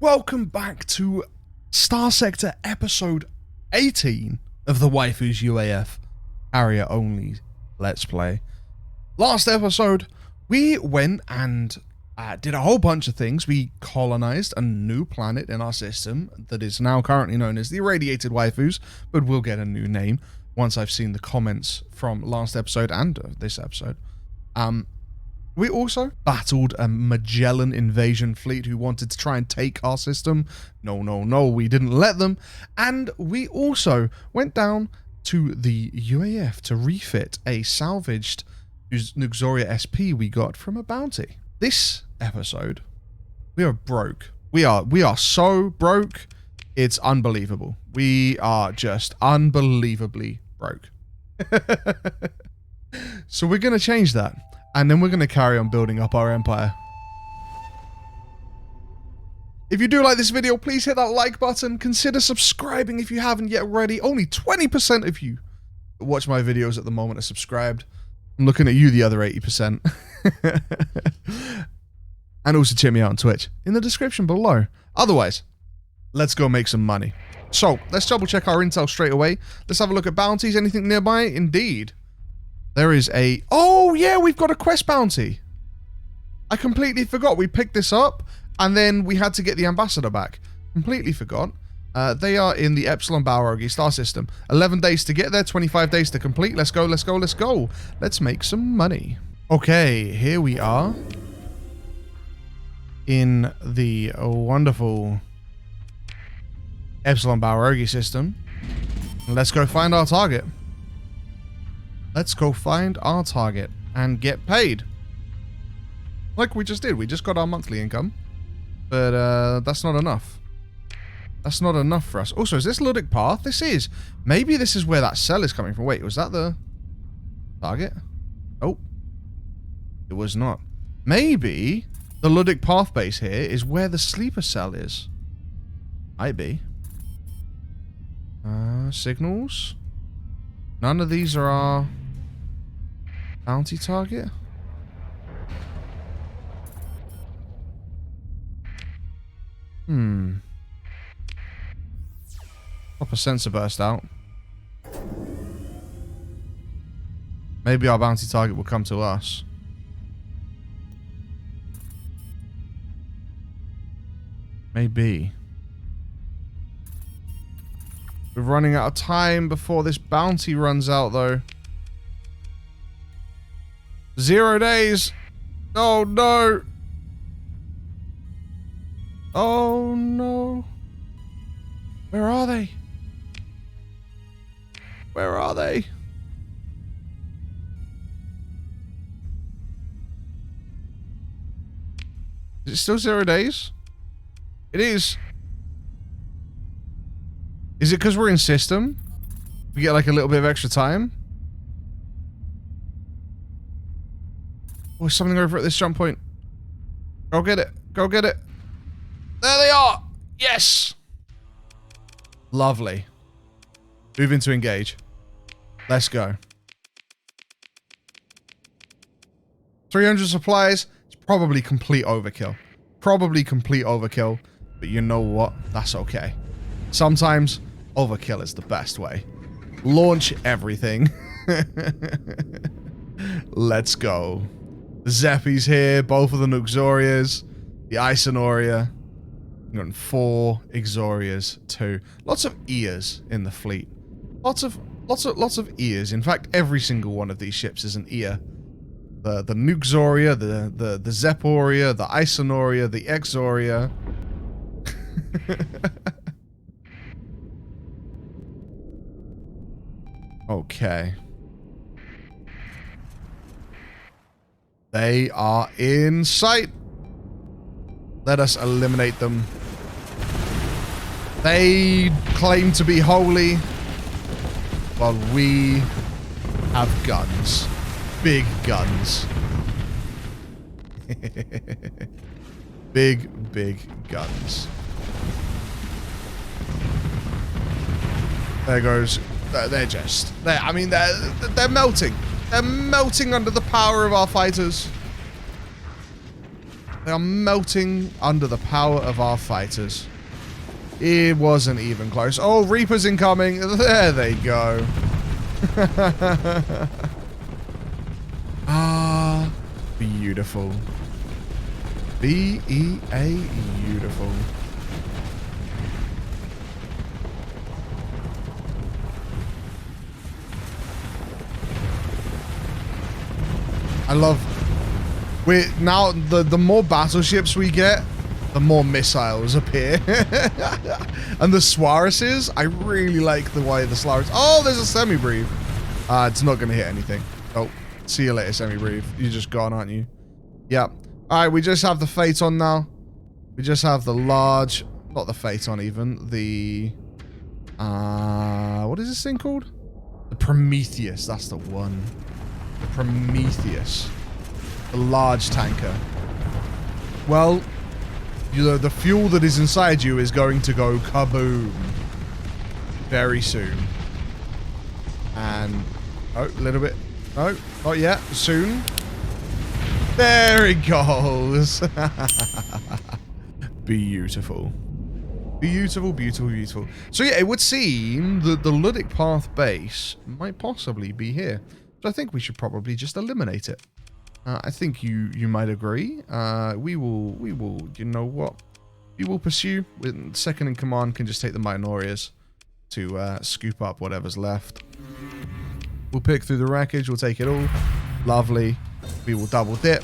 Welcome back to Starsector episode 18 of the WYFUS UAF Carrier Only Let's Play. Last episode, we went and did a whole bunch of things. We colonized a new planet in our system that is now currently known as the Irradiated WYFUS, but will get a new name once I've seen the comments from last episode and this episode. We also battled a Magellan invasion fleet who wanted to try and take our system. No, we didn't let them. And we also went down to the UAF to refit a salvaged Nexerelin SP we got from a bounty. This episode, we are broke. We are so broke, it's unbelievable. We are just unbelievably broke. So we're going to change that. And then we're going to carry on building up our empire. If you do like this video, please hit that like button. Consider subscribing if you haven't yet already. Only 20% of you that watch my videos at the moment are subscribed. I'm looking at you, the other 80%. And also check me out on Twitch in the description below. Otherwise, let's go make some money. So, let's double check our intel straight away. Let's have a look at bounties. Anything nearby? Indeed. There is a... Oh, yeah, we've got a quest bounty. I completely forgot. We picked this up, and then we had to get the ambassador back. Completely forgot. They are in the Epsilon Balrogi star system. 11 days to get there, 25 days to complete. Let's go, let's go, let's go. Let's make some money. Okay, here we are. In the wonderful Epsilon Balrogi system. Let's go find our target. Let's go find our target and get paid. Like we just did. We just got our monthly income. But that's not enough. That's not enough for us. Also, is this Luddic path? This is. Maybe this is where that cell is coming from. Wait, was that the target? Oh. It was not. Maybe the Luddic path base here is where the sleeper cell is. Might be. Signals. None of these are our bounty target. Pop a sensor burst out. Maybe our bounty target will come to us. Maybe. We're running out of time before this bounty runs out, though. 0 days. Oh, no. Oh, no. Where are they? Where are they? Is it still 0 days? It is. Is it because we're in system? We get like a little bit of extra time? Oh, there's something over at this jump point. Go get it. Go get it. There they are. Yes. Lovely. Moving to engage. Let's go. 300 supplies. It's probably complete overkill. Probably complete overkill. But you know what? That's okay. Sometimes overkill is the best way. Launch everything. Let's go. The Zeppi's here, both of the Nexerias, the Isonoria. We've got 4 Exorias too. Lots of ears in the fleet. Lots of ears. In fact, every single one of these ships is an ear. The Nexeria, the Zepporia, the Isonoria, the Exoria. Okay. They are in sight. Let us eliminate them. They claim to be holy, while we have guns. Big guns. Big guns. There goes. I mean, they're melting. They're melting under the power of our fighters. They are melting under the power of our fighters. It wasn't even close. Oh, Reapers incoming. There they go. Ah, beautiful. B-E-A, beautiful. I love... Now, the more battleships we get, the more missiles appear. And the Suarez's, I really like the way the Suarez... Oh, there's a semi-brief. It's not going to hit anything. Oh, see you later, semi-brief. You're just gone, aren't you? Yep. Alright, we just have the Phaeton now. We just have the large... Not the Phaeton, even. The... what is this thing called? The Prometheus. That's the one. The Prometheus. The large tanker. Well... the fuel that is inside you is going to go kaboom very soon. And oh, a little bit. No, not yet. Soon. There it goes. Beautiful. Beautiful, beautiful, beautiful. So yeah, it would seem that the Luddic Path base might possibly be here. So I think we should probably just eliminate it. I think you might agree. We will, you know what? We will pursue. With second in command can just take the Minorias to scoop up whatever's left. We'll pick through the wreckage. We'll take it all. Lovely. We will double dip.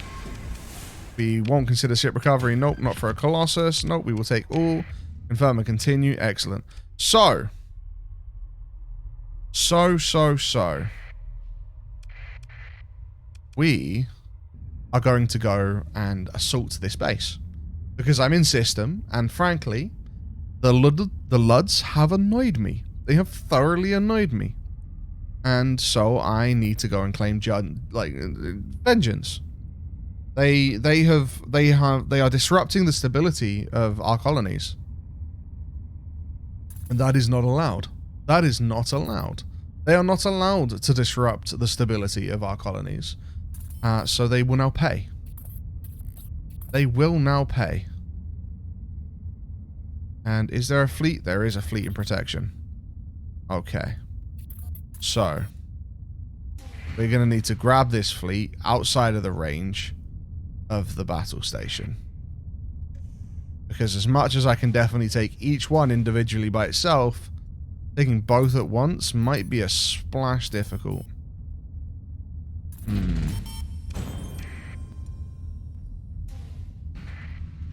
We won't consider ship recovery. Nope, not for a Colossus. Nope, we will take all. Confirm and continue. Excellent. So. We are going to go and assault this base. Because I'm in system, and frankly, the Luds have annoyed me. They have thoroughly annoyed me. And so I need to go and claim vengeance. They are disrupting the stability of our colonies. And that is not allowed. That is not allowed. They are not allowed to disrupt the stability of our colonies. So they will now pay. They will now pay. And is there a fleet? There is a fleet in protection. Okay. So, we're going to need to grab this fleet outside of the range of the battle station. Because as much as I can definitely take each one individually by itself, taking both at once might be a splash difficult. I'm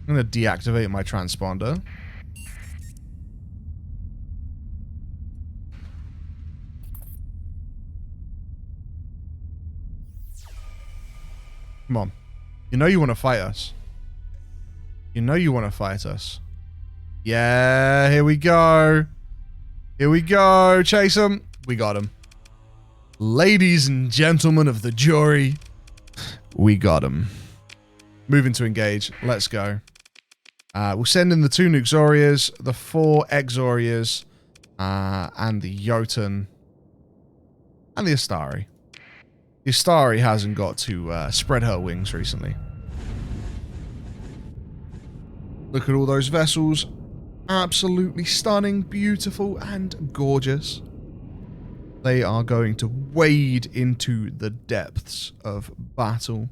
going to deactivate my transponder. Come on. You know you want to fight us. You know you want to fight us. Yeah, here we go. Here we go. Chase him. We got him. Ladies and gentlemen of the jury, we got him. Moving to engage. Let's go. We'll send in the 2 Nexorias, the 4 Exorias, and the Jotun, and the Astari. The Astari hasn't got to spread her wings recently. Look at all those vessels. Absolutely stunning, beautiful, and gorgeous. They are going to wade into the depths of battle.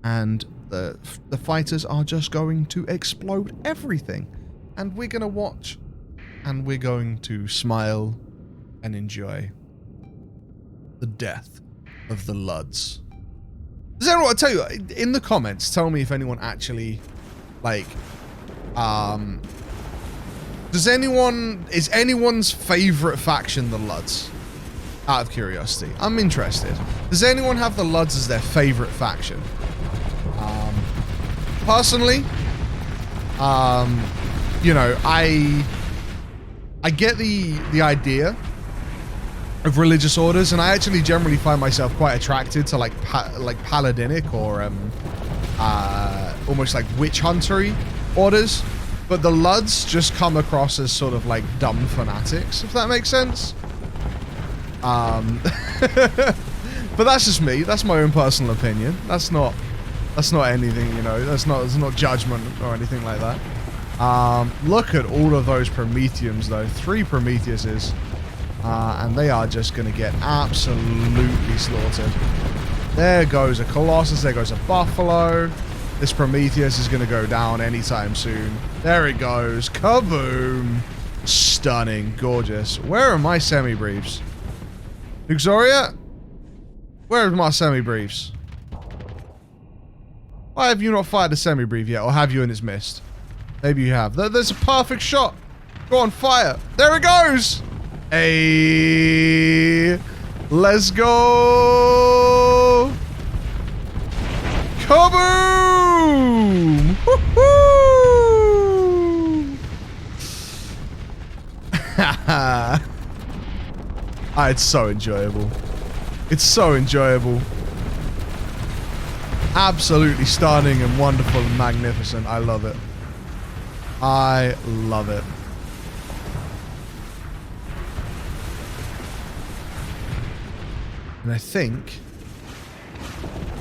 And the fighters are just going to explode everything. And we're going to watch. And we're going to smile and enjoy the death of the Luds. Does anyone, I'll tell you, in the comments, tell me if anyone actually, like, is anyone's favorite faction the Luds? Out of curiosity. I'm interested. Does anyone have the Luds as their favorite faction? Personally, you know, I get the idea of religious orders, and I actually generally find myself quite attracted to like paladinic or almost like witch huntery orders. But the Luds just come across as sort of like dumb fanatics, if that makes sense. But that's just me. That's my own personal opinion. That's not That's not anything, you know. That's not judgment or anything like that. Look at all of those Prometheums, though. 3 Prometheuses. And they are just going to get absolutely slaughtered. There goes a Colossus. There goes a Buffalo. This Prometheus is going to go down anytime soon. There it goes. Kaboom. Stunning. Gorgeous. Where are my semi-briefs? Nexerelin? Where are my semi-briefs? Why have you not fired a semi-brief yet? Or have you and it's missed? Maybe you have. There's a perfect shot. Go on, fire. There it goes. Hey. Let's go. Kaboom. Woohoo. It's so enjoyable. It's so enjoyable. Absolutely stunning and wonderful and magnificent. I love it. I love it. And I think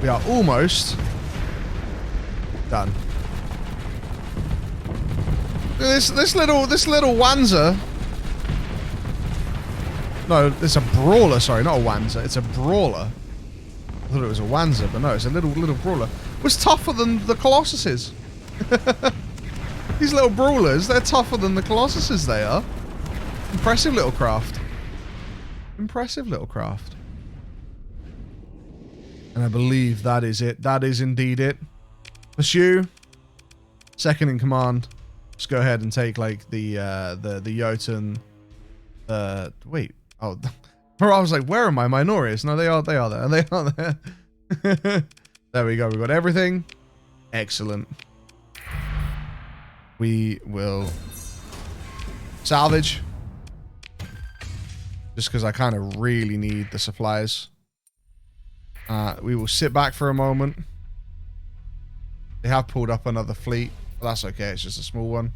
we are almost done. This little Wanzer. No, it's a brawler. Sorry, not a Wanzer. It's a brawler. I thought it was a Wanzer, but no, it's a little brawler. It was tougher than the Colossuses. These little brawlers, they're tougher than the Colossuses. They are. Impressive little craft. Impressive little craft. And I believe that is it. That is indeed it. Pursue. Second in command. Let's go ahead and take like the Jotun. Wait. Oh, I was like, where are my minorities? No, they are there. They are there. There we go. We got everything. Excellent. We will salvage. Just because I kind of really need the supplies. We will sit back for a moment. They have pulled up another fleet, but that's okay. It's just a small one.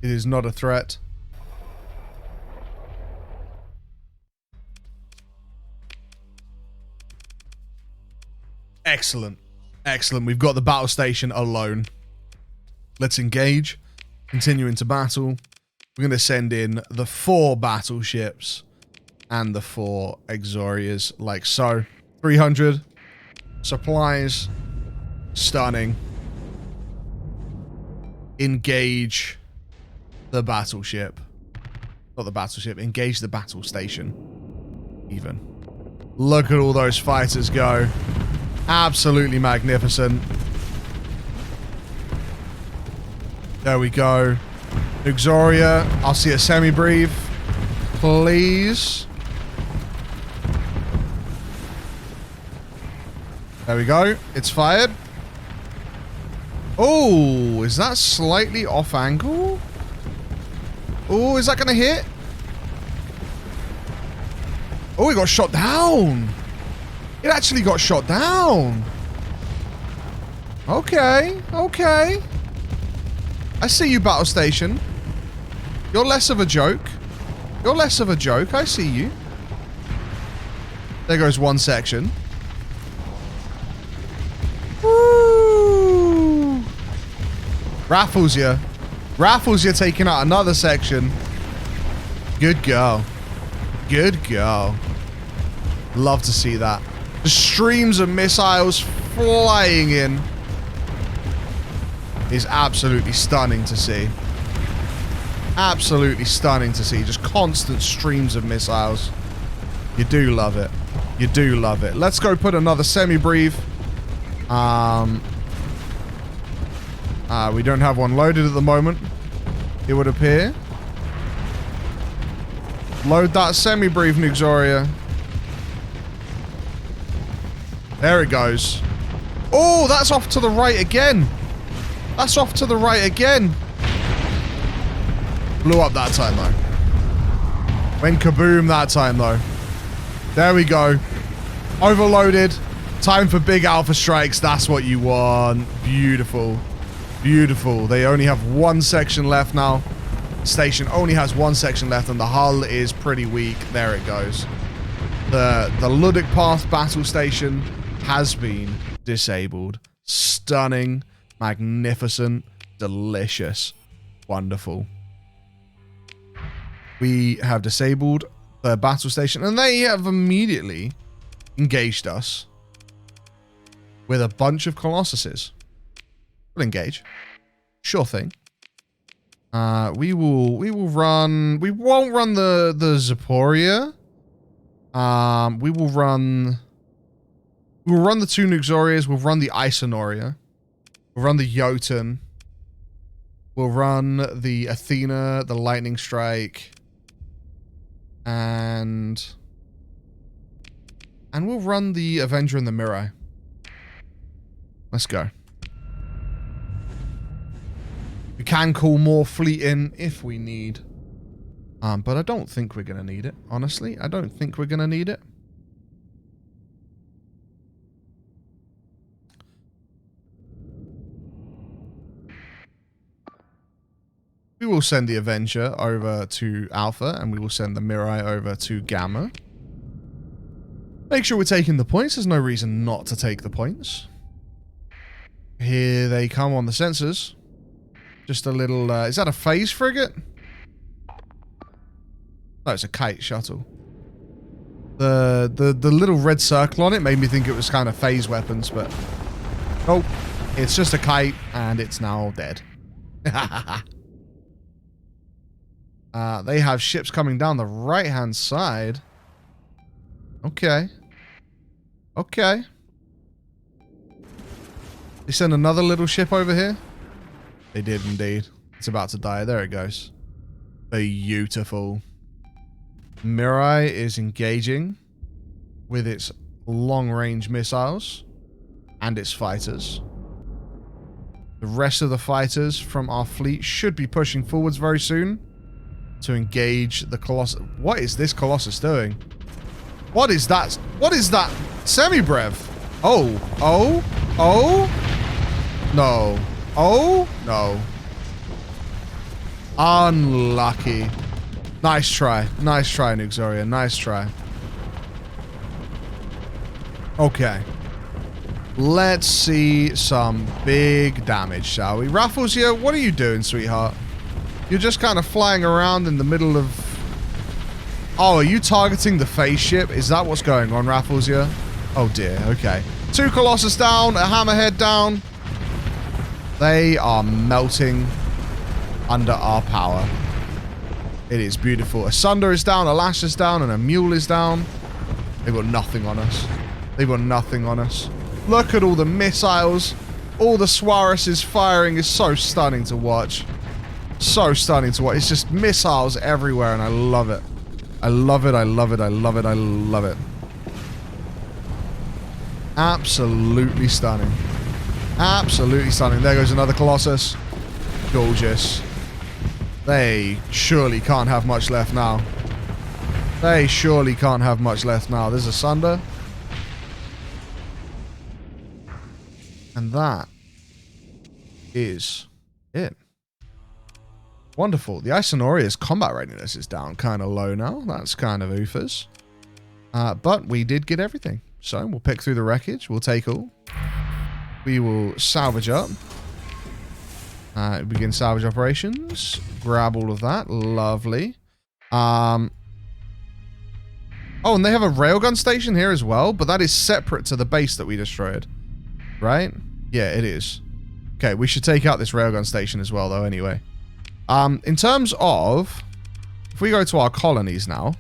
It is not a threat. Excellent. Excellent. We've got the battle station alone. Let's engage. Continue into battle. We're going to send in the 4 battleships and the 4 Exorias, like so. 300 supplies. Stunning. Engage the battleship. Not the battleship. Engage the battle station. Even. Look at all those fighters go. Absolutely magnificent. There we go. Nexerelin. I'll see a semi-brief. Please. There we go. It's fired. Oh, is that slightly off angle? Oh, is that going to hit? Oh, it got shot down. It actually got shot down. Okay, okay. I see you, battle station. You're less of a joke. You're less of a joke. I see you. There goes one section. Woo! Raffles you. Raffles you taking out another section. Good girl. Good girl. Love to see that. The streams of missiles flying in is absolutely stunning to see. Absolutely stunning to see. Just constant streams of missiles. You do love it. You do love it. Let's go put another semi-brief. We don't have one loaded at the moment, it would appear. Load that semi-brief, Nexerelin. There it goes. Oh, that's off to the right again. That's off to the right again. Blew up that time, though. Went kaboom that time, though. There we go. Overloaded. Time for big alpha strikes. That's what you want. Beautiful. Beautiful. They only have one section left now. Station only has one section left, and the hull is pretty weak. There it goes. The Luddic Path battle station has been disabled. Stunning, magnificent, delicious, wonderful. We have disabled the battle station, and they have immediately engaged us with a bunch of Colossuses. We'll engage. Sure thing. We won't run the Zaporia. We'll run the two Nuxorias. We'll run the Isonoria. We'll run the Jotun. We'll run the Athena, the Lightning Strike. And we'll run the Avenger and the Mirai. Let's go. We can call more fleet in if we need. But I don't think we're going to need it. Honestly, I don't think we're going to need it. We will send the Avenger over to Alpha, and we will send the Mirai over to Gamma. Make sure we're taking the points. There's no reason not to take the points. Here they come on the sensors. Just a little... is that a phase frigate? No, it's a kite shuttle. The little red circle on it made me think it was kind of phase weapons, but... nope. It's just a kite, and it's now dead. They have ships coming down the right-hand side. Okay. Okay. They send another little ship over here? They did indeed. It's about to die. There it goes. Beautiful. Mirai is engaging with its long-range missiles and its fighters. The rest of the fighters from our fleet should be pushing forwards very soon to engage the Colossus. What is this Colossus doing? What is that? What is that? Semi-brev. Oh. Oh. Oh. No. Oh. No. Unlucky. Nice try. Nice try, Nuxoria. Nice try. Okay. Let's see some big damage, shall we? Raffles here, what are you doing, sweetheart? You're just kind of flying around in the middle of... oh, are you targeting the phase ship? Is that what's going on, Raffles here? Oh dear, okay. Two Colossus down, a Hammerhead down. They are melting under our power. It is beautiful. A Sunder is down, a Lash is down, and a Mule is down. They've got nothing on us. They've got nothing on us. Look at all the missiles. All the Suarez's firing is so stunning to watch. So stunning to watch. It's just missiles everywhere, and I love it. I love it, I love it, I love it, I love it. Absolutely stunning. Absolutely stunning. There goes another Colossus. Gorgeous. They surely can't have much left now. They surely can't have much left now. There's a Sunder. And that is it. Wonderful. The Isonoria's combat readiness is down kind of low now. That's kind of oofers. But we did get everything. So we'll pick through the wreckage. We'll take all. We will salvage up. Begin salvage operations. Grab all of that. Lovely. Oh, and they have a railgun station here as well, but that is separate to the base that we destroyed. Right? Yeah, it is. Okay, we should take out this railgun station as well, though, anyway. In terms of... if we go to our colonies now,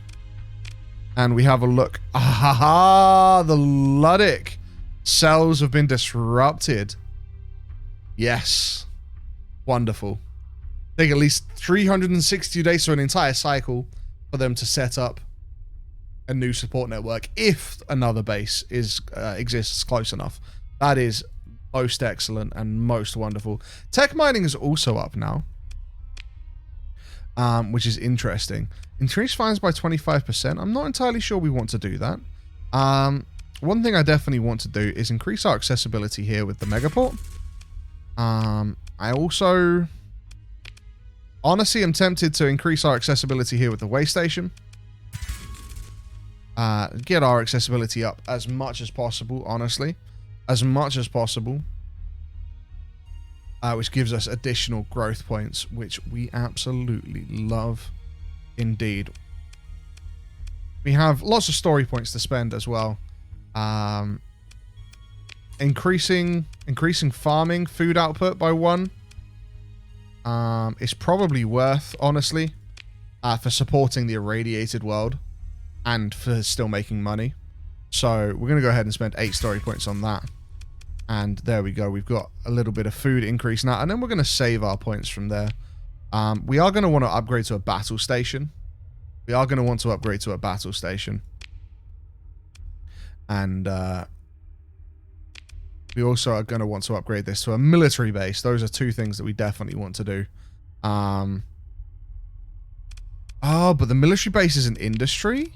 and we have a look... ah, the Luddic cells have been disrupted. Yes. Wonderful. Take at least 360 days, so an entire cycle, for them to set up a new support network if another base exists close enough. That is most excellent and most wonderful. Tech mining is also up now, which is interesting. Increase fines by 25%. I'm not entirely sure we want to do that. One thing I definitely want to do is increase our accessibility here with the Megaport. I also honestly am tempted to increase our accessibility here with the way station. get our accessibility up as much as possible, honestly. As much as possible. Which gives us additional growth points, which we absolutely love indeed. We have lots of story points to spend as well. Increasing farming food output by 1 is probably worth, honestly, for supporting the irradiated world and for still making money. So we're going to go ahead and spend 8 story points on that. And there we go. We've got a little bit of food increase now. And then we're going to save our points from there. We are going to want to upgrade to a battle station. We are going to want to upgrade to a battle station. And we also are going to want to upgrade this to a military base. Those are 2 things that we definitely want to do. Oh, but the military base is an industry?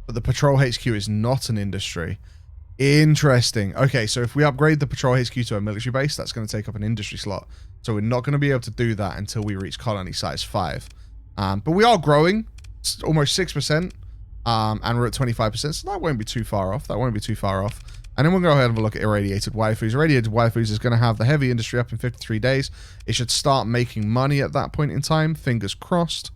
But the patrol HQ is not an industry. Interesting. Okay, so if we upgrade the patrol HQ to a military base, that's going to take up an industry slot. So we're not going to be able to do that until we reach colony size 5. But we are growing. It's almost 6%. And we're at 25%, so that won't be too far off. That won't be too far off. And then we'll go ahead and have a look at irradiated waifus. Irradiated waifus is going to have the heavy industry up in 53 days. It should start making money at that point in time. Fingers crossed.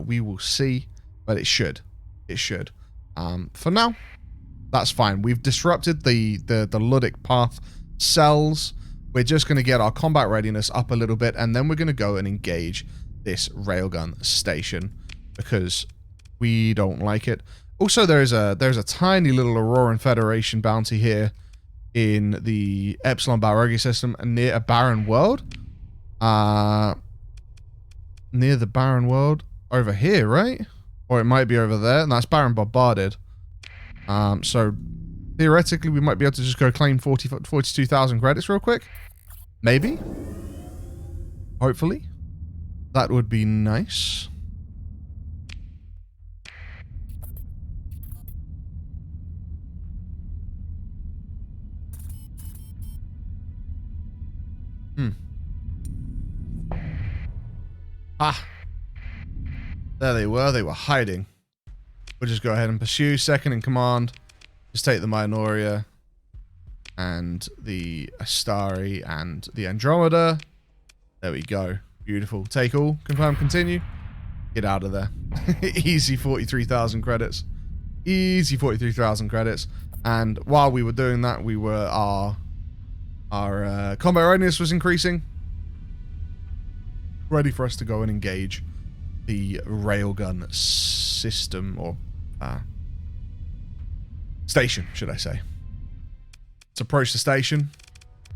We will see. But it should. It should. For now, that's fine. We've disrupted the Luddic path cells. We're just going to get our combat readiness up a little bit. And then we're going to go and engage this railgun station. Because we don't like it. Also, there's a tiny little Auroran Federation bounty here in the Epsilon Balroghi system near a barren world. Near the barren world over here, right? Or it might be over there, and that's barren bombarded. So theoretically, we might be able to just go claim 42,000 credits real quick. Maybe. Hopefully. That would be nice. Ah. There they were. They were hiding. We'll just go ahead and pursue. Second in command. Just take the Minoria. And the Astari and the Andromeda. There we go. Beautiful. Take all. Confirm. Continue. Get out of there. Easy 43,000 credits. Easy 43,000 credits. And while we were doing that, we were our combat readiness was increasing. Ready for us to go and engage the railgun system, or station, should I say. Let's approach the station.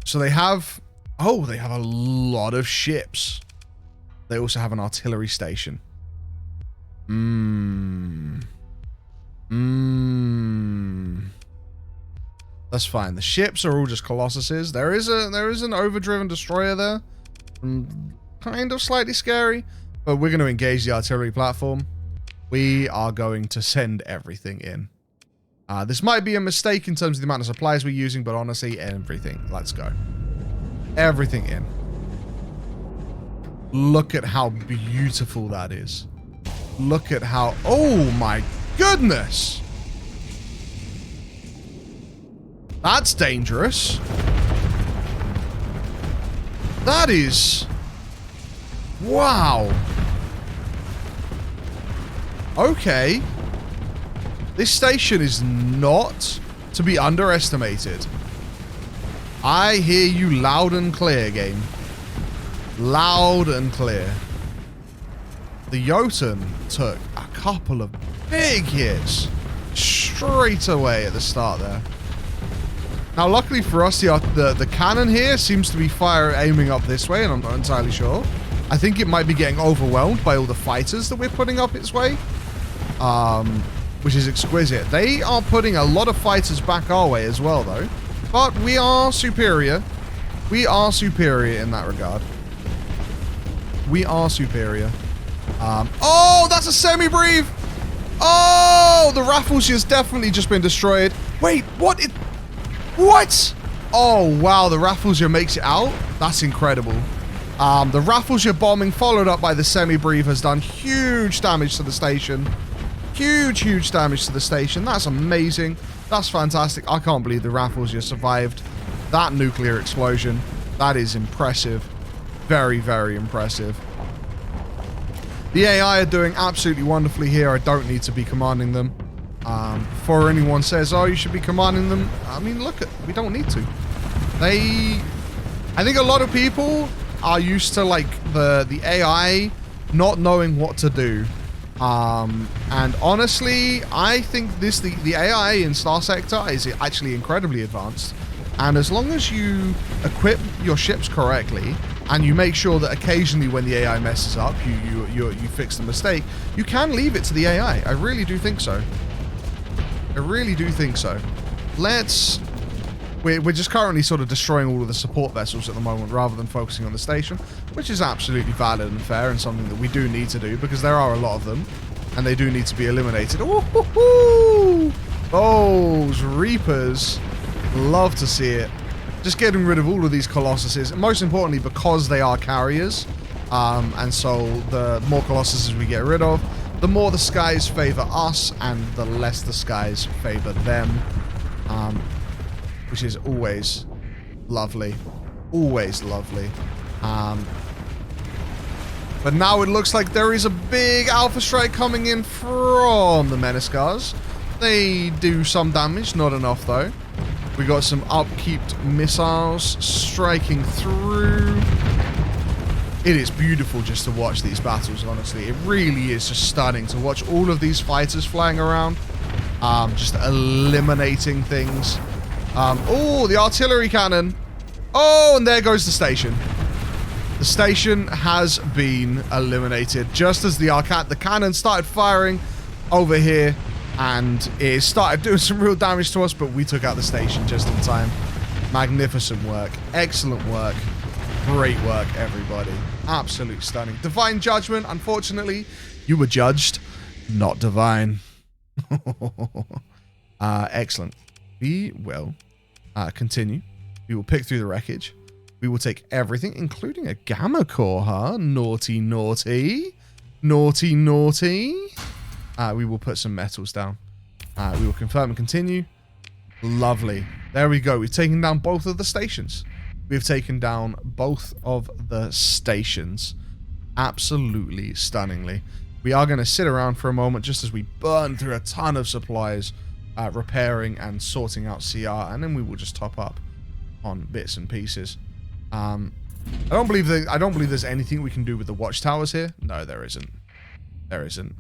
So they have, oh, they have a lot of ships. They also have an artillery station. That's fine. The ships are all just Colossuses. There is an overdriven destroyer there. Kind of slightly scary, but we're going to engage the artillery platform. We are going to send everything in. This might be a mistake in terms of the amount of supplies we're using, but honestly, everything. Let's go. Everything in. Look at how beautiful that is. Look at how... Oh my goodness! That's dangerous. That is... Wow. Okay. This station is not to be underestimated. I hear you loud and clear, game. Loud and clear. The Jotun took a couple of big hits straight away at the start there. Now, luckily for us, the cannon here seems to be aiming up this way, and I'm not entirely sure. I think it might be getting overwhelmed by all the fighters that we're putting up its way, which is exquisite. They are putting a lot of fighters back our way as well, though. But we are superior. We are superior in that regard. We are superior. Oh, that's a semi-brief! Oh, the Raffles has definitely just been destroyed. Wait, what? What? Oh, wow, the Raffles makes it out? That's incredible. The Raffles bombing followed up by the semi-brief has done huge damage to the station. Huge, huge damage to the station. That's amazing. That's fantastic. I can't believe the Raffles just survived that nuclear explosion. That is impressive. Very, very impressive. The AI are doing absolutely wonderfully here. I don't need to be commanding them. Before anyone says, oh, you should be commanding them, I mean, look, we don't need to. I think a lot of people are used to, like, the AI not knowing what to do. And honestly, I think the AI in Starsector is actually incredibly advanced. And as long as you equip your ships correctly, and you make sure that occasionally when the AI messes up, you fix the mistake, you can leave it to the AI. I really do think so. I really do think so. We're just currently sort of destroying all of the support vessels at the moment rather than focusing on the station, which is absolutely valid and fair and something that we do need to do because there are a lot of them and they do need to be eliminated. Ooh, those Reapers, love to see it. Just getting rid of all of these Colossuses, most importantly because they are carriers, and so the more Colossuses we get rid of, the more the skies favor us and the less the skies favor them. Which is always lovely. Always lovely. But now it looks like there is a big Alpha Strike coming in from the Menaskars. They do some damage, not enough though. We got some upkeeped missiles striking through. It is beautiful just to watch these battles, honestly. It really is just stunning to watch all of these fighters flying around. Just eliminating things. Oh, the artillery cannon. Oh, and there goes the station. The station has been eliminated just as the cannon started firing over here, and it started doing some real damage to us, but we took out the station just in time. Magnificent work. Excellent work. Great work, everybody. Absolutely stunning. Divine Judgment. Unfortunately, you were judged, not divine. Excellent. We will continue. We will pick through the wreckage. We will take everything, including a gamma core, huh? Naughty, naughty. Naughty, naughty. We will put some metals down. We will confirm and continue. Lovely. There we go. We've taken down both of the stations. We've taken down both of the stations. Absolutely stunningly. We are going to sit around for a moment just as we burn through a ton of supplies, repairing and sorting out CR, and then we will just top up on bits and pieces. I don't believe there's anything we can do with the watchtowers here. No, there isn't. There isn't.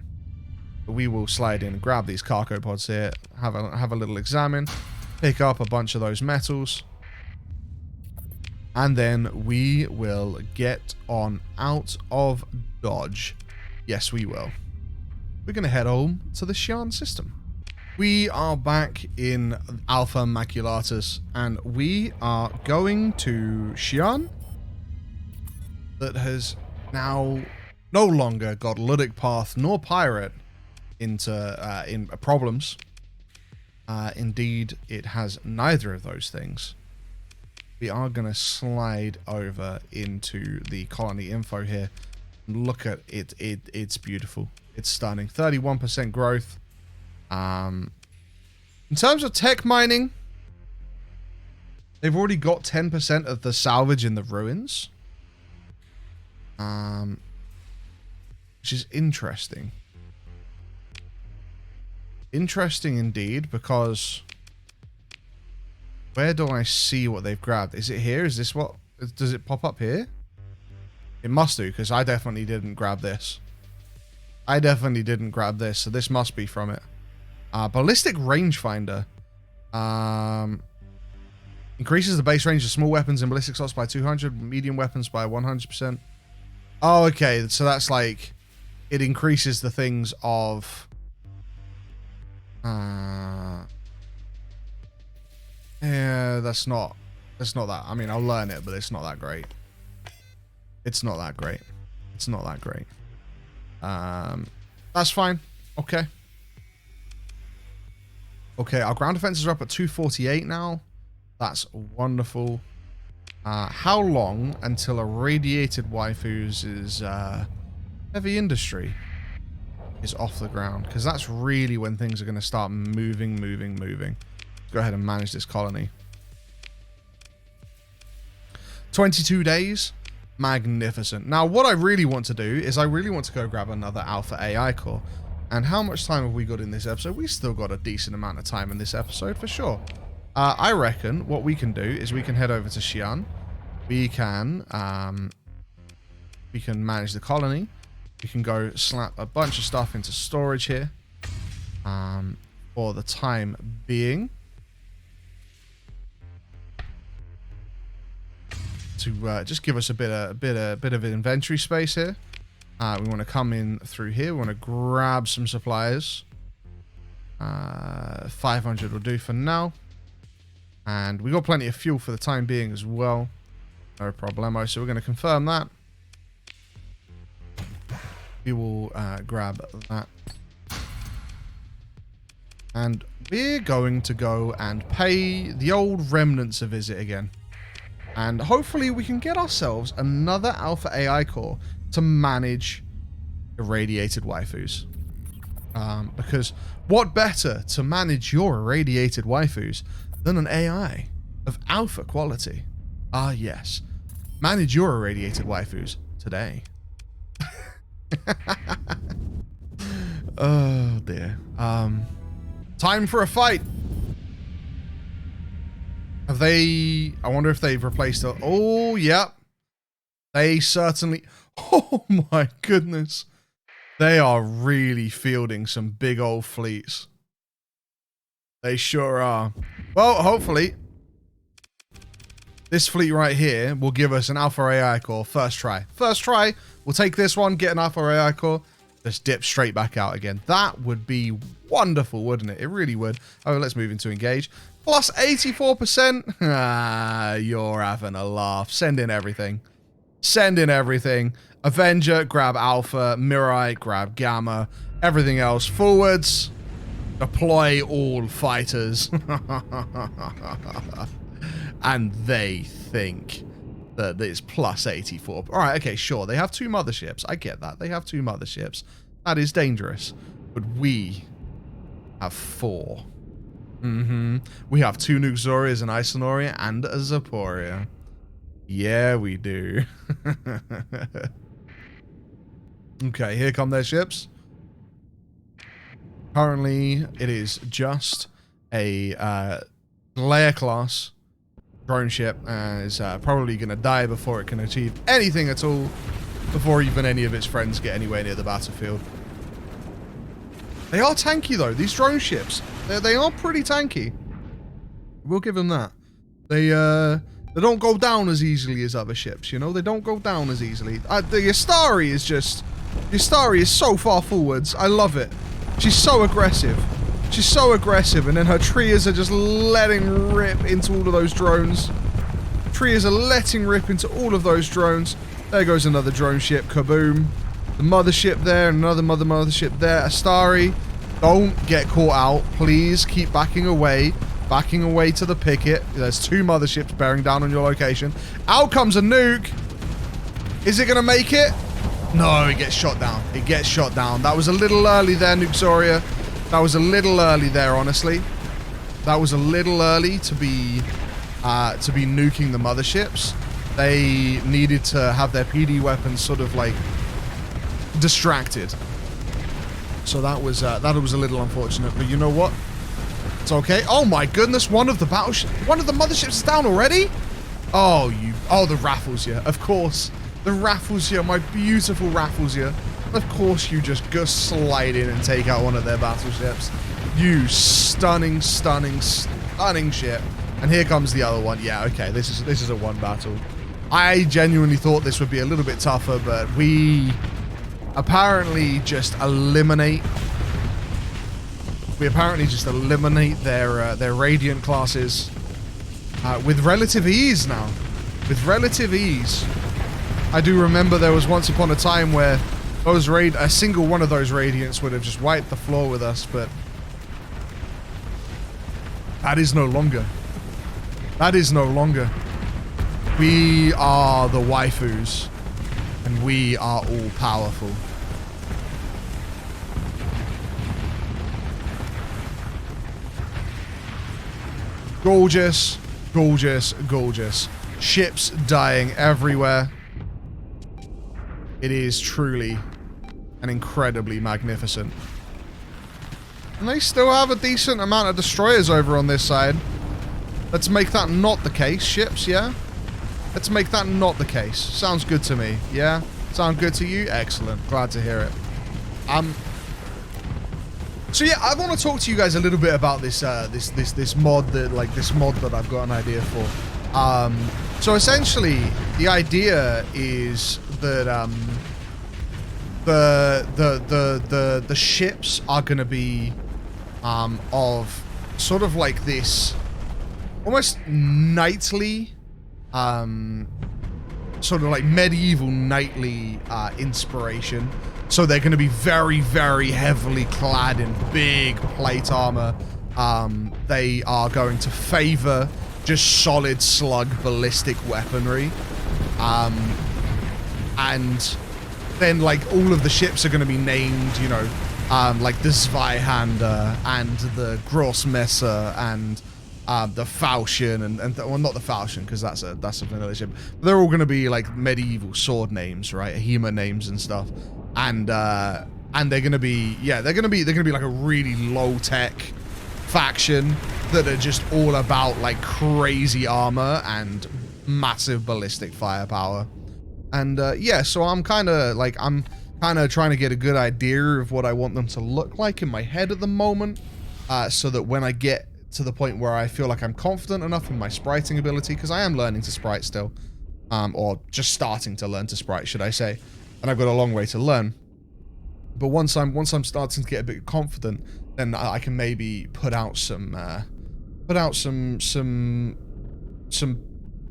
But we will slide in and grab these cargo pods here, have a little examine, pick up a bunch of those metals, and then we will get on out of Dodge. Yes, we will. We're going to head home to the SHIAN system. We are back in Alpha Maculatus, and we are going to SHIAN, that has now no longer got Luddic path nor pirate into in problems. Indeed, it has neither of those things. We are going to slide over into the colony info here. Look at it. It's beautiful. It's stunning. 31% growth. In terms of tech mining, they've already got 10% of the salvage in the ruins. Which is interesting. Interesting indeed, because where do I see what they've grabbed? Is it here? Is this what? Does it pop up here? It must do, because I definitely didn't grab this. I definitely didn't grab this, so this must be from it. Ballistic rangefinder. Increases the base range of small weapons and ballistic slots by 200, medium weapons by 100%. Oh, okay, so that's like, it increases the things of... yeah, that's not that. I mean, I'll learn it, but it's not that great. It's not that great. It's not that great. That's fine. Okay. Okay, our ground defenses are up at 248 now. That's wonderful. How long until a radiated WYFUS is heavy industry? is off the ground, because that's really when things are going to start moving. Go ahead and manage this colony. 22 days. Magnificent. Now, what I really want to do is I really want to go grab another Alpha AI core. And how much time have we got in this episode? We still got a decent amount of time in this episode, for sure. I reckon what we can do is we can head over to SHIAN. We can manage the colony. We can go slap a bunch of stuff into storage here for the time being. To just give us a bit of inventory space here. We want to come in through here. We want to grab some supplies. 500 will do for now. And we got plenty of fuel for the time being as well. No problemo. So we're going to confirm that. We will grab that. And we're going to go and pay the old remnants a visit again. And hopefully we can get ourselves another Alpha AI core to manage irradiated waifus. Because what better to manage your irradiated waifus than an AI of Alpha quality? Ah, yes. Manage your irradiated waifus today. Oh, dear. Time for a fight. Have they... I wonder if they've replaced... Oh, yep. They certainly... Oh, my goodness. They are really fielding some big old fleets. They sure are. Well, hopefully, this fleet right here will give us an Alpha AI core first try. First try, we'll take this one, get an Alpha AI core, just dip straight back out again. That would be wonderful, wouldn't it? It really would. Oh, let's move into engage. Plus 84%. Ah, you're having a laugh. Send in everything. Send in everything. Avenger, grab Alpha. Mirai, grab Gamma. Everything else forwards. Deploy all fighters. And they think that it's plus 84. All right, okay, sure. They have 2 motherships. I get that. They have 2 motherships. That is dangerous. But we have 4. We have 2 Nuxorias, an Isonoria, and a Zaporia. Yeah, we do. Okay, here come their ships. Currently, it is just a layer class drone ship, and is probably going to die before it can achieve anything at all, before even any of its friends get anywhere near the battlefield. They are tanky, though. These drone ships, they are pretty tanky. We'll give them that. They don't go down as easily as other ships, you know? They don't go down as easily. The Astari is just... The Astari is so far forwards. I love it. She's so aggressive. She's so aggressive, and then her Trias are just letting rip into all of those drones. Trias are letting rip into all of those drones. There goes another drone ship. Kaboom. The mothership there, another mothership there. Astari, don't get caught out. Please keep backing away. Backing away to the picket. There's 2 motherships bearing down on your location. Out comes a nuke. Is it going to make it? No, it gets shot down. It gets shot down. That was a little early there, Nuxoria. That was a little early there, honestly. That was a little early to be nuking the motherships. They needed to have their PD weapons sort of like distracted. So that was a little unfortunate. But you know what? It's okay. Oh my goodness! One of the motherships is down already. Oh, the Rafflesia, of course. The Rafflesia, my beautiful Rafflesia. Of course you just go slide in and take out one of their battleships. You stunning ship. And here comes the other one. Yeah, okay, this is a 1 battle. I genuinely thought this would be a little bit tougher, but we apparently just eliminate... their Radiant classes with relative ease now. With relative ease. I do remember there was once upon a time where a single one of those Radiants would have just wiped the floor with us, but that is no longer. That is no longer. We are the waifus, and we are all powerful. Gorgeous, gorgeous, gorgeous. Ships dying everywhere. It is truly and incredibly magnificent. And they still have a decent amount of destroyers over on this side. Let's make that not the case, ships, yeah? Let's make that not the case. Sounds good to me, yeah? Sound good to you? Excellent. Glad to hear it. So yeah, I want to talk to you guys a little bit about this this mod that I've got an idea for. So essentially, the idea is that the ships are going to be of sort of like this almost knightly, sort of like medieval knightly inspiration. So they're going to be very, very heavily clad in big plate armor. They are going to favor just solid slug ballistic weaponry. And then like all of the ships are going to be named, you know, like the Zweihander and the Grossmesser and the Falchion and well, not the Falchion because that's a vanilla ship. But they're all going to be like medieval sword names, right? HEMA names and stuff. And they're going to be, yeah, they're going to be like a really low tech faction that are just all about like crazy armor and massive ballistic firepower. And yeah, so I'm kind of trying to get a good idea of what I want them to look like in my head at the moment, so that when I get to the point where I feel like I'm confident enough in my spriting ability, because I am learning to sprite still, or just starting to learn to sprite, should I say, and I've got a long way to learn. But once I'm starting to get a bit confident, then I can maybe put out some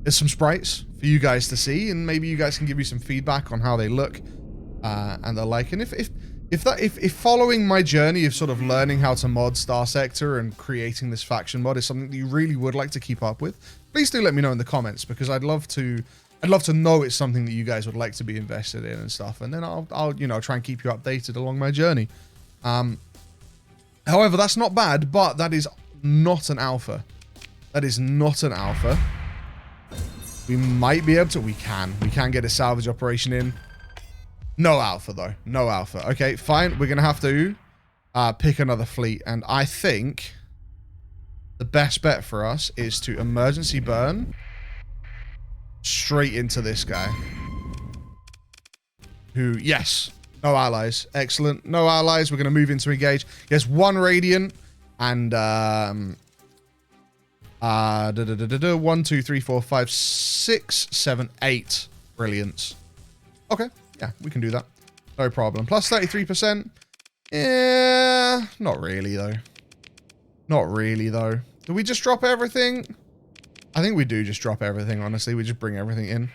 sprites for you guys to see, and maybe you guys can give me some feedback on how they look and the like. And if following my journey of sort of learning how to mod Starsector and creating this faction mod is something that you really would like to keep up with, please do let me know in the comments, because I'd love to know it's something that you guys would like to be invested in and stuff, and then I'll you know, try and keep you updated along my journey. However, that's not bad, but that is not an alpha. That is not an alpha. We might be able to, we can get a salvage operation in. No alpha though, no alpha. Okay, fine, we're gonna have to pick another fleet, and I think the best bet for us is to emergency burn straight into this guy. Who, yes, no allies, excellent, no allies. We're gonna move into engage. He has 1 radiant and 1, 2, 3, 4, 5, 6, 7, 8 brilliance. Okay, yeah, we can do that. No problem. Plus 33%. Yeah, not really though. Not really though. Do we just drop everything? I think we do just drop everything, honestly. We just bring everything in.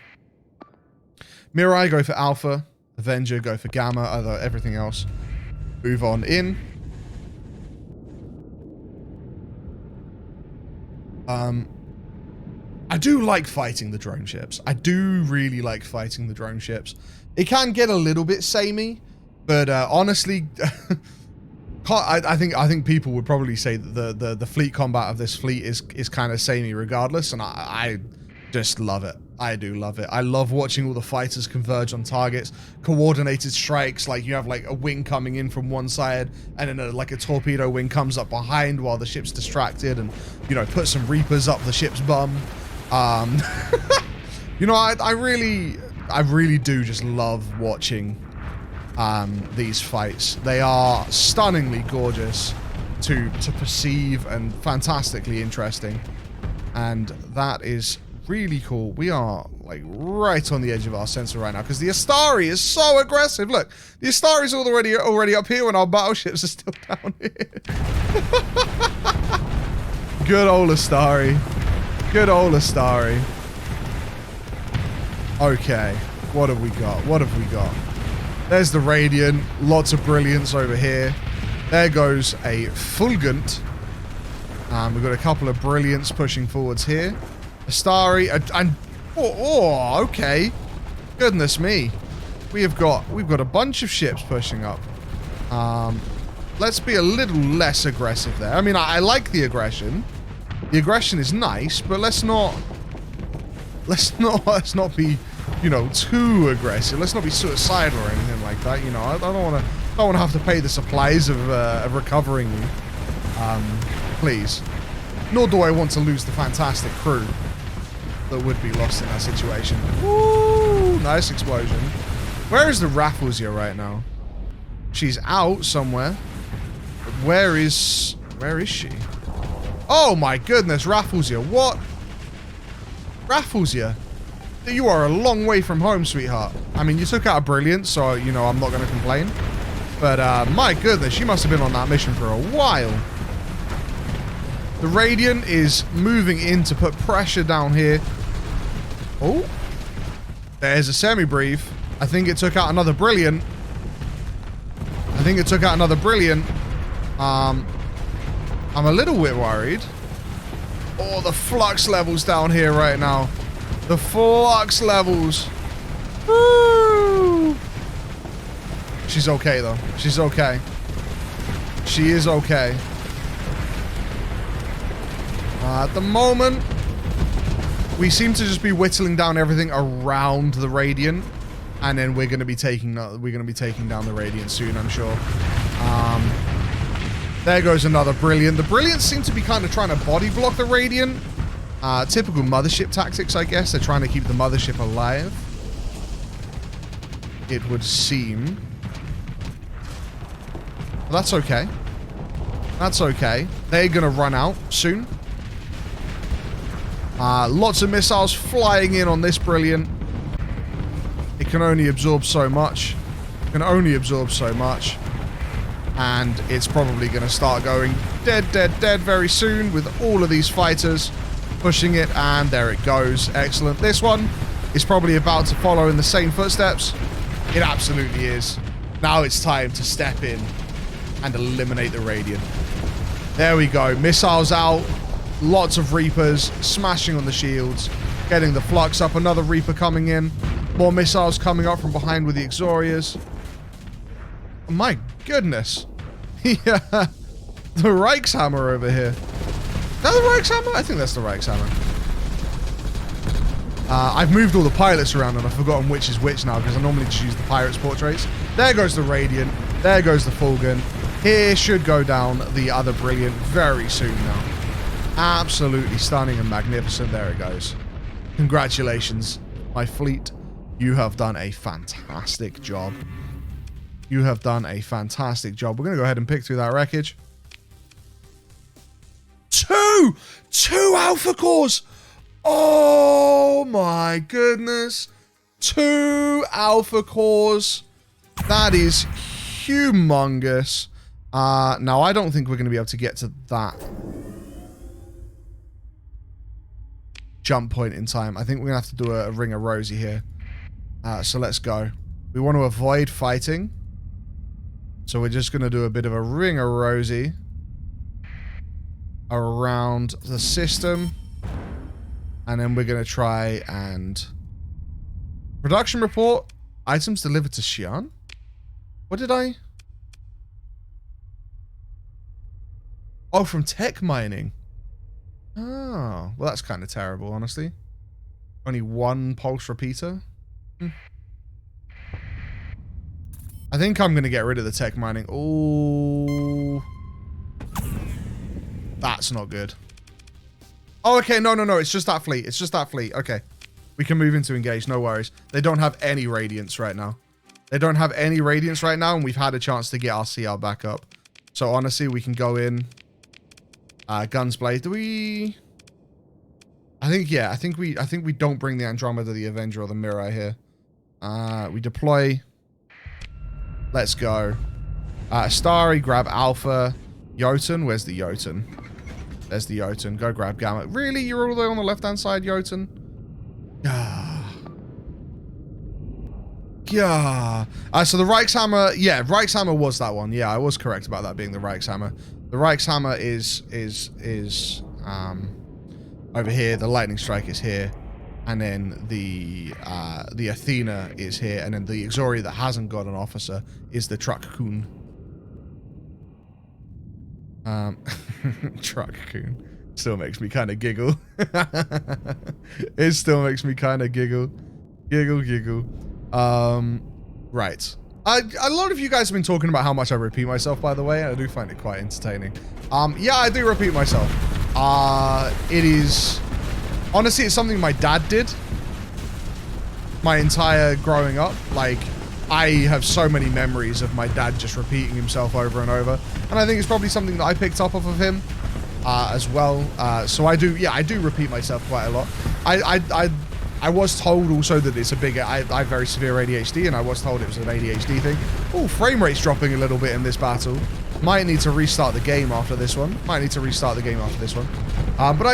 Mirai, go for Alpha. Avenger, go for Gamma. Other everything else, move on in. I do like fighting the drone ships. I do really like fighting the drone ships. It can get a little bit samey, but honestly, I think people would probably say that the fleet combat of this fleet is kind of samey regardless, and I just love it. I do love it. I love watching all the fighters converge on targets, coordinated strikes, like you have like a wing coming in from one side and then like a torpedo wing comes up behind while the ship's distracted, and you know, put some reapers up the ship's bum. You know, I really do just love watching these fights. They are stunningly gorgeous to perceive and fantastically interesting, and that is really cool. We are like right on the edge of our sensor right now because the Astari is so aggressive. Look, the Astari is already up here when our battleships are still down here. Good old Astari. Good old Astari. Okay, what have we got? What have we got? There's the Radiant. Lots of brilliance over here. There goes a Fulgent. We've got a couple of brilliants pushing forwards here. Astari and oh, okay. Goodness me. We've got a bunch of ships pushing up. Let's be a little less aggressive there. I mean, I like the aggression. The aggression is nice, but let's not be, you know, too aggressive. Let's not be suicidal or anything like that. You know, I don't want to have to pay the supplies of recovering you. Please. Nor do I want to lose the fantastic crew that would be lost in that situation. Woo! Nice explosion. Where is the Rafflesia right now? She's out somewhere. But where is she? Oh my goodness, Rafflesia. What? Rafflesia? You are a long way from home, sweetheart. I mean, you took out a brilliant, so, you know, I'm not going to complain. But, my goodness, she must have been on that mission for a while. The Radiant is moving in to put pressure down here. Oh. There's a semi-brief. I think it took out another brilliant. I'm a little bit worried. Oh, the flux levels down here right now. The flux levels. Woo! She's okay, though. She's okay. She is okay. At the moment, we seem to just be whittling down everything around the Radiant, and then we're going to be taking down the Radiant soon, I'm sure. There goes another Brilliant. The Brilliants seem to be kind of trying to body block the Radiant. Typical mothership tactics, I guess. They're trying to keep the mothership alive. It would seem. Well, that's okay. That's okay. They're going to run out soon. Lots of missiles flying in on this Brilliant. It can only absorb so much. And it's probably going to start going dead very soon with all of these fighters pushing it. And there it goes. Excellent. This one is probably about to follow in the same footsteps. It absolutely is. Now it's time to step in and eliminate the Radiant. There we go. Missiles out. Lots of Reapers smashing on the shields. Getting the flux up. Another Reaper coming in. More missiles coming up from behind with the Exorias. My goodness. Yeah. The Reichshammer over here. Is that the Reichshammer? I think that's the Reichshammer. I've moved all the pilots around and I've forgotten which is which now because I normally just use the Pirates portraits. There goes the Radiant. There goes the Fulgun. Here should go down the other Brilliant very soon now. Absolutely stunning and magnificent. There it goes. Congratulations, my fleet. You have done a fantastic job. You have done a fantastic job. We're going to go ahead and pick through that wreckage. Two Alpha Cores. Oh my goodness. 2 Alpha Cores. That is humongous. Now, I don't think we're going to be able to get to that jump point in time. I think we're going to have to do a Ring of Rosie here. So let's go. We want to avoid fighting. So we're just going to do a bit of a Ring of Rosie around the system. And then we're going to try and... Production report. Items delivered to SHIAN. What did I... Oh, from tech mining. Oh, well, that's kind of terrible, honestly. Only 1 pulse repeater. I think I'm going to get rid of the tech mining. Oh, that's not good. Oh, okay. No. It's just that fleet. It's just that fleet. Okay. We can move into engage. No worries. They don't have any radiance right now. They don't have any radiance right now, and we've had a chance to get our CR back up. So, honestly, we can go in. Guns blazed. Do we... I think we don't bring the Andromeda, the Avenger, or the Mirai here. We deploy. Let's go. Starry, grab Alpha. Jotun, where's the Jotun? There's the Jotun. Go grab Gamma. Really? You're all the way on the left-hand side, Jotun? Yeah. So the Reichshammer, yeah, Reichshammer was that one. Yeah, I was correct about that being the Reichshammer. The Reichshammer is over here. The Lightning Strike is here. And then the Athena is here. And then the Exoria that hasn't got an officer is the Truck-kun. Truck-kun. Still makes me kind of giggle. It still makes me kind of giggle. Giggle. Right. A lot of you guys have been talking about how much I repeat myself, by the way. I do find it quite entertaining. Yeah, I do repeat myself. It is... Honestly, it's something my dad did. My entire growing up. Like, I have so many memories of my dad just repeating himself over and over. And I think it's probably something that I picked up off of him as well. So I do repeat myself quite a lot. I was told also that it's a bigger... I have very severe ADHD, and I was told it was an ADHD thing. Oh, frame rate's dropping a little bit in this battle. Might need to restart the game after this one. But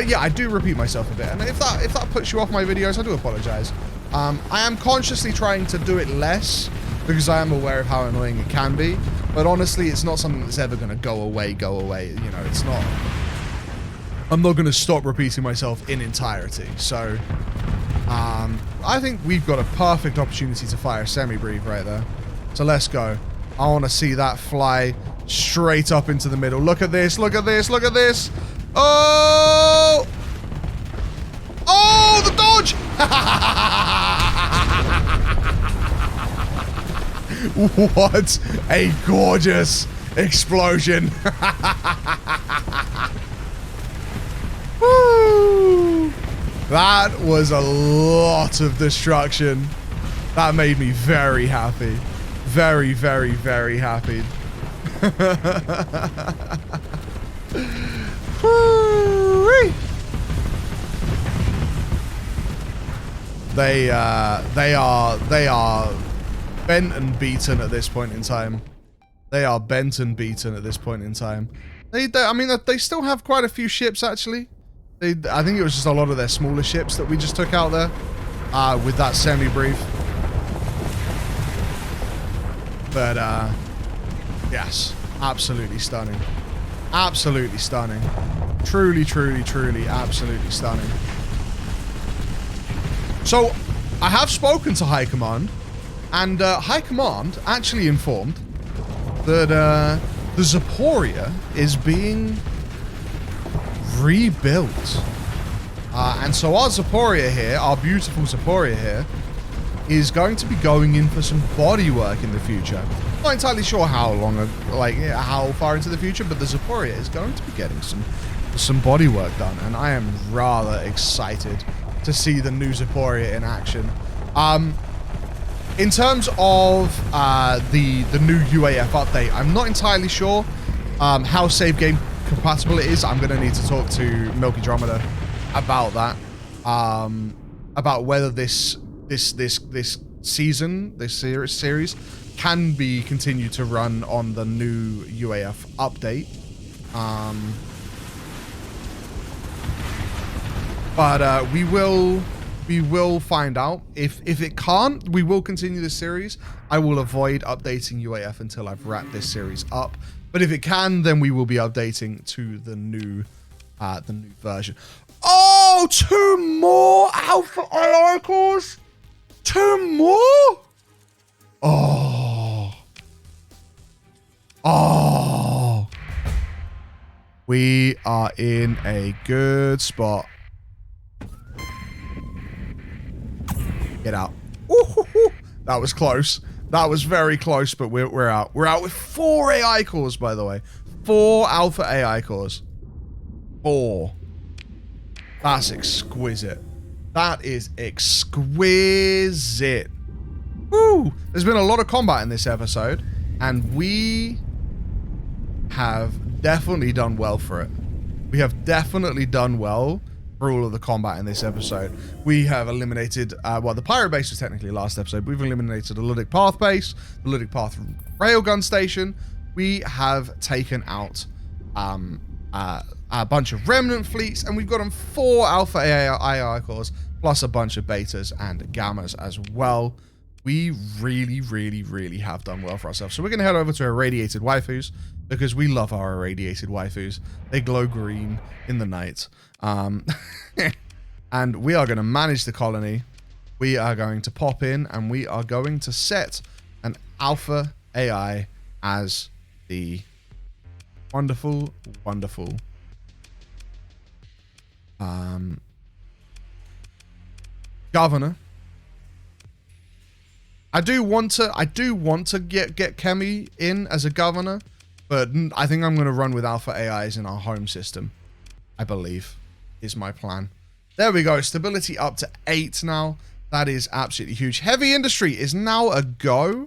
yeah, I do repeat myself a bit. And if that puts you off my videos, I do apologize. I am consciously trying to do it less because I am aware of how annoying it can be. But honestly, it's not something that's ever going to go away. You know, it's not... I'm not going to stop repeating myself in entirety. So... I think we've got a perfect opportunity to fire a semi-brief right there. So let's go. I want to see that fly straight up into the middle. Look at this. Look at this. Look at this. Oh! Oh, the dodge! What a gorgeous explosion. Woo! That was a lot of destruction. That made me very happy. Very, very, very happy. They are bent and beaten at this point in time. They are bent and beaten at this point in time. I mean, they still have quite a few ships, actually. I think it was just a lot of their smaller ships that we just took out there with that semi-brief. But, yes, absolutely stunning. Absolutely stunning. Truly, truly, truly, absolutely stunning. So, I have spoken to High Command, and High Command actually informed that the Zaporia is being rebuilt. And so our Zaporia here, our beautiful Zaporia here, is going to be going in for some bodywork in the future. Not entirely sure how long, like how far into the future, but the Zaporia is going to be getting some bodywork done, and I am rather excited to see the new Zaporia in action. In terms of the new UAF update, I'm not entirely sure how save game compatible it is. I'm going to need to talk to Milky Dromeda about that, about whether this season, this series can be continued to run on the new UAF update. But we will find out. If it can't, we will continue this series. I will avoid updating UAF until I've wrapped this series up. But if it can, then we will be updating to the new version. Oh, 2 more Alpha AI cores? 2 more? Oh. Oh. We are in a good spot. Get out. Ooh, that was close. That was very close, but we're out. We're out with 4 AI cores, by the way. 4 Alpha AI cores. 4. That's exquisite. That is exquisite. Woo! There's been a lot of combat in this episode, and we have definitely done well for it. We have definitely done well for all of the combat in this episode. We have eliminated, well, the pirate base was technically last episode. We've eliminated the Luddic Path base, the Luddic Path railgun station. We have taken out a bunch of remnant fleets, and we've gotten 4 Alpha AI cores, plus a bunch of betas and gammas as well. We really, really, really have done well for ourselves. So we're going to head over to irradiated waifus, because we love our irradiated waifus. They glow green in the night. And we are going to manage the colony. We are going to pop in, and we are going to set an Alpha AI as the wonderful, wonderful Governor. I do want to get Kemi in as a governor, but I think I'm going to run with Alpha AIs in our home system. I believe is my plan. There we go. Stability up to 8 now. That is absolutely huge. Heavy industry is now a go.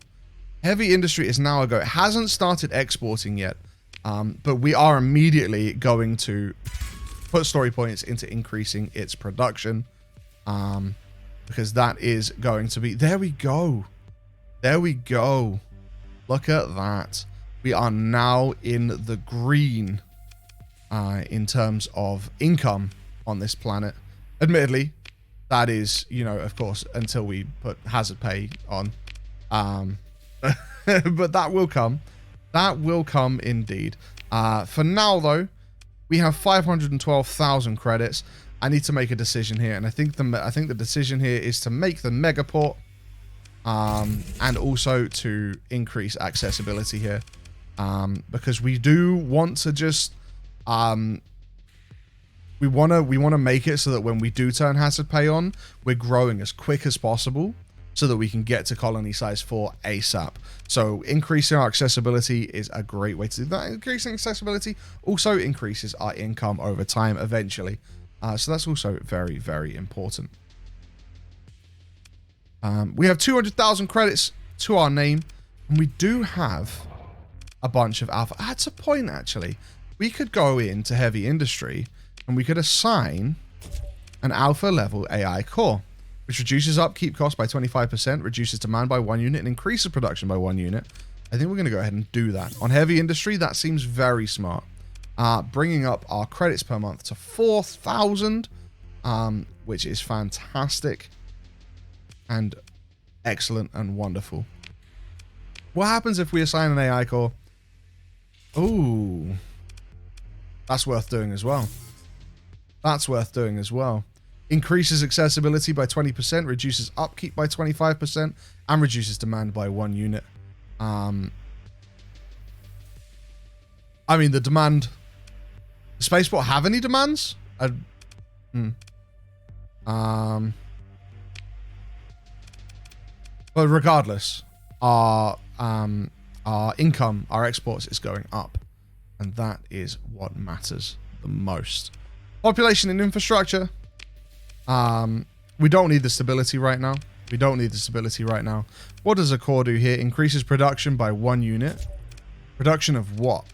Heavy industry is now a go. It hasn't started exporting yet, but we are immediately going to put story points into increasing its production, because that is going to be... There we go. There we go. Look at that. We are now in the green in terms of income on this planet. Admittedly, that is, you know, of course, until we put hazard pay on. But that will come. That will come indeed. For now, though, we have 512,000 credits. I need to make a decision here, and I think the decision here is to make the megaport, and also to increase accessibility here, because we do want to just we want to make it so that when we do turn hazard pay on, we're growing as quick as possible so that we can get to colony size 4 ASAP. So increasing our accessibility is a great way to do that. Increasing accessibility also increases our income over time eventually. So that's also very, very important. We have 200,000 credits to our name, and we do have a bunch of alpha. That's a point, actually. We could go into heavy industry, and we could assign an alpha level AI core, which reduces upkeep cost by 25%, reduces demand by 1 unit, and increases production by 1 unit. I think we're going to go ahead and do that. On heavy industry, that seems very smart. Bringing up our credits per month to 4,000, which is fantastic and excellent and wonderful. What happens if we assign an AI core? Ooh, that's worth doing as well. That's worth doing as well. Increases accessibility by 20%, reduces upkeep by 25%, and reduces demand by 1 unit. I mean, the demand... Does Spaceport have any demands? But regardless, our income, our exports is going up. And that is what matters the most. Population and infrastructure. We don't need the stability right now. We don't need the stability right now. What does a core do here? Increases production by 1 unit. Production of what?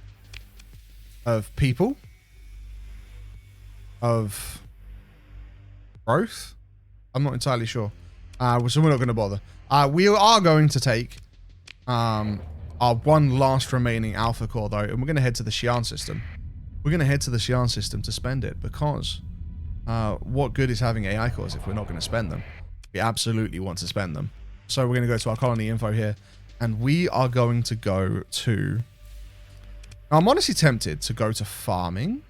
Of people? Of growth? I'm not entirely sure. So we're not going to bother. We are going to take our one last remaining alpha core, though, and we're going to head to the SHIAN system. We're going to head to the SHIAN system to spend it, because what good is having AI cores if we're not going to spend them? We absolutely want to spend them. So we're going to go to our colony info here, and we are going to go to... Now, I'm honestly tempted to go to farming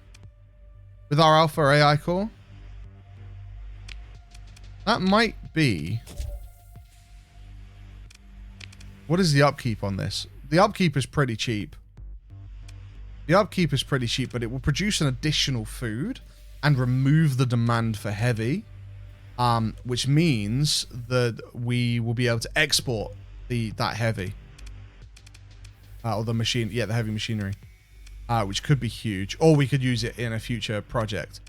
with our alpha AI core. That might be... What is the upkeep on this? The upkeep is pretty cheap. The upkeep is pretty cheap, but it will produce an additional food and remove the demand for heavy, which means that we will be able to export that heavy. Or the machine, yeah, the heavy machinery, which could be huge, or we could use it in a future project.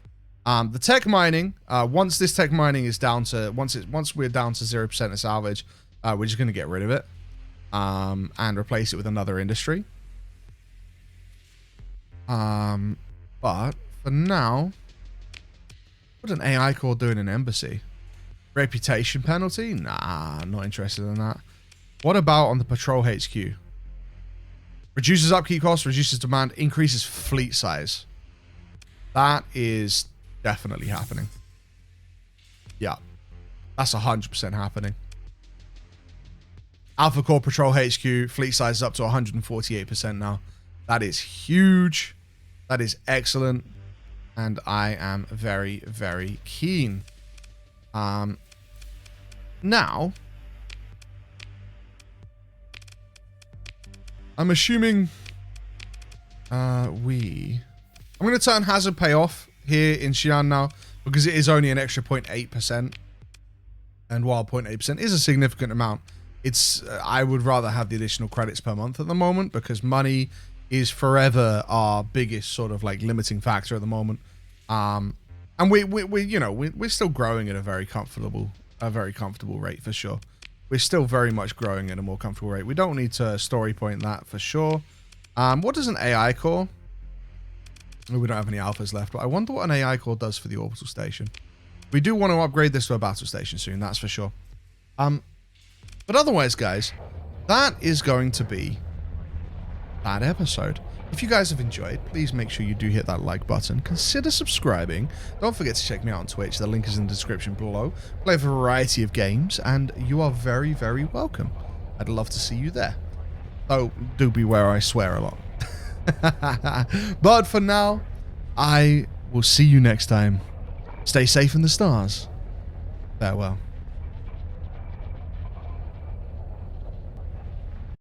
The tech mining, once this tech mining is down to, once we're down to 0% of salvage, we're just going to get rid of it. And replace it with another industry. But for now, what would an AI core do in an embassy? Reputation penalty? Nah, not interested in that. What about on the patrol HQ? Reduces upkeep costs, reduces demand, increases fleet size. That is definitely happening. Yeah, that's 100% happening. Alpha Core Patrol HQ, fleet size is up to 148% now. That is huge. That is excellent. And I am very, very keen. Now, I'm assuming I'm going to turn hazard pay off here in SHIAN now, because it is only an extra 0.8%. And while 0.8% is a significant amount, it's I would rather have the additional credits per month at the moment, because money is forever our biggest sort of like limiting factor at the moment. And we're still growing at a very comfortable rate for sure. We're still very much growing at a more comfortable rate. We don't need to story point that for sure. What does an AI core? We don't have any alphas left, but I wonder what an AI core does for the orbital station. We do want to upgrade this to a battle station soon, that's for sure. But otherwise, guys, that is going to be that episode. If you guys have enjoyed, please make sure you do hit that like button. Consider subscribing. Don't forget to check me out on Twitch. The link is in the description below. Play a variety of games, and you are very, very welcome. I'd love to see you there. Oh, do beware, I swear a lot. But for now, I will see you next time. Stay safe in the stars. Farewell.